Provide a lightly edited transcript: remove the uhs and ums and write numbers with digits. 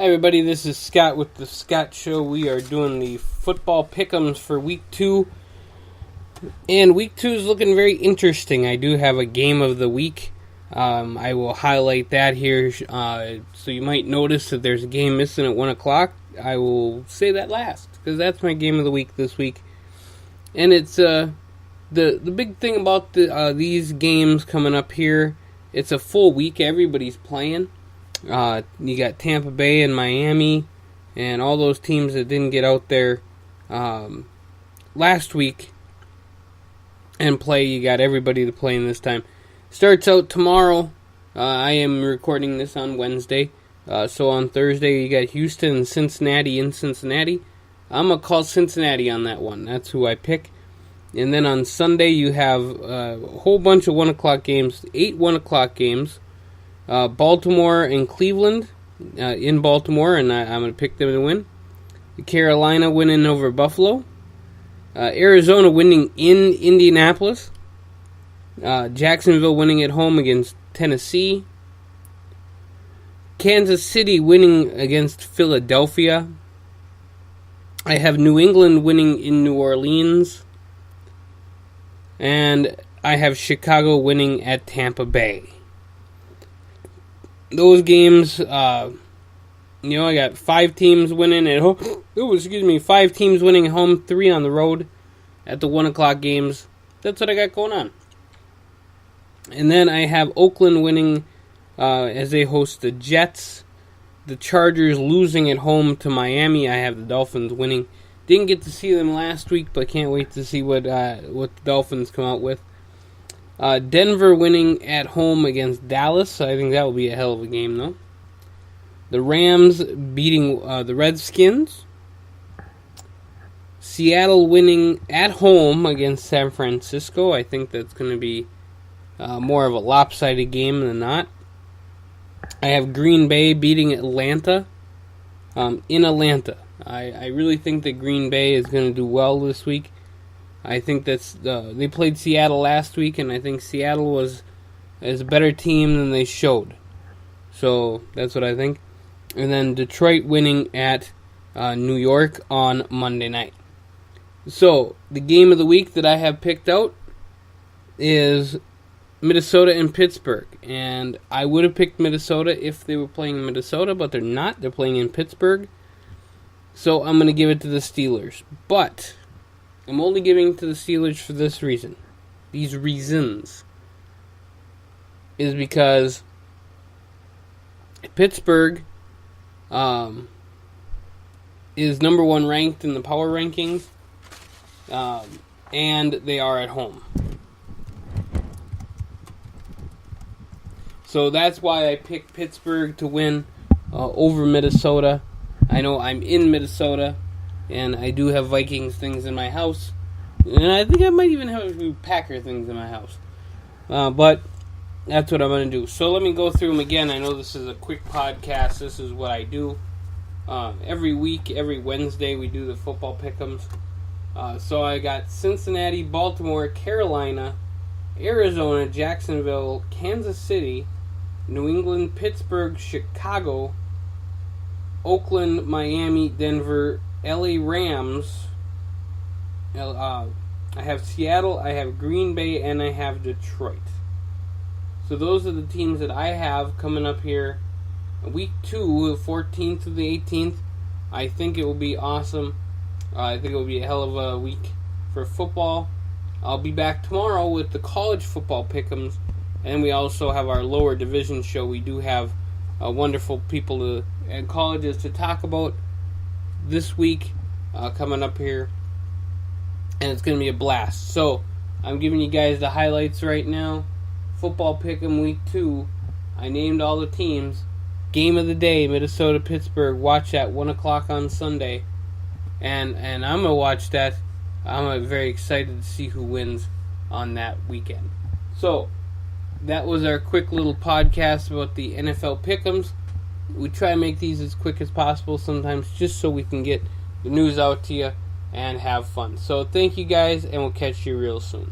Hi everybody, this is Scott with the Scott Show. We are doing the football pick'ems for week 2. And week 2 is looking very interesting. I do have a game of the week. I will highlight that here. So you might notice that there's a game missing at 1 o'clock. I will say that last, because that's my game of the week this week. And it's the big thing about these games coming up here, it's a full week. Everybody's playing. You got Tampa Bay and Miami and all those teams that didn't get out there last week and play. You got everybody to play in this time. Starts out tomorrow. I am recording this on Wednesday. So on Thursday you got Houston and Cincinnati in Cincinnati. I'm going to call Cincinnati on that one. That's who I pick. And then on Sunday you have a whole bunch of 1 o'clock games, 8 1 o'clock games. Baltimore and Cleveland in Baltimore, and I'm going to pick them to win. Carolina winning over Buffalo. Arizona winning in Indianapolis. Jacksonville winning at home against Tennessee. Kansas City winning against Philadelphia. I have New England winning in New Orleans. And I have Chicago winning at Tampa Bay. Those games, I got 5 teams winning at home. 5 teams winning at home, 3 on the road at the 1 o'clock games. That's what I got going on. And then I have Oakland winning as they host the Jets. The Chargers losing at home to Miami. I have the Dolphins winning. Didn't get to see them last week, but can't wait to see what the Dolphins come out with. Denver winning at home against Dallas. I think that will be a hell of a game, though. The Rams beating the Redskins. Seattle winning at home against San Francisco. I think that's going to be more of a lopsided game than not. I have Green Bay beating Atlanta in Atlanta. I really think that Green Bay is going to do well this week. I think that's they played Seattle last week, and I think Seattle is a better team than they showed. So that's what I think. And then Detroit winning at New York on Monday night. So the game of the week that I have picked out is Minnesota and Pittsburgh. And I would have picked Minnesota if they were playing in Minnesota, but they're not. They're playing in Pittsburgh. So I'm going to give it to the Steelers. But I'm only giving it to the Steelers for this reason. These reasons is because Pittsburgh is number 1 ranked in the power rankings, and they are at home. So that's why I picked Pittsburgh to win over Minnesota. I know I'm in Minnesota, and I do have Vikings things in my house. And I think I might even have a few Packer things in my house. But that's what I'm going to do. So let me go through them again. I know this is a quick podcast. This is what I do. Every week, every Wednesday, we do the football pick'ems. So I got Cincinnati, Baltimore, Carolina, Arizona, Jacksonville, Kansas City, New England, Pittsburgh, Chicago, Oakland, Miami, Denver, LA Rams. I have Seattle, I have Green Bay, and I have Detroit. So those are the teams that I have coming up here. Week 2, 14th through the 18th. I think it will be awesome. I think it will be a hell of a week for football. I'll be back tomorrow with the college football pick'ems. And we also have our lower division show. We do have wonderful people and colleges to talk about this week coming up here, and it's going to be a blast. So I'm giving you guys the highlights right now. Football pick'em week 2. I named all the teams. Game of the day, Minnesota Pittsburgh. Watch at 1 o'clock on Sunday, and I'm gonna watch that. I'm very excited to see who wins on that weekend. So that was our quick little podcast about the NFL pick'ems. We try to make these as quick as possible sometimes, just so we can get the news out to you and have fun. So thank you guys, and we'll catch you real soon.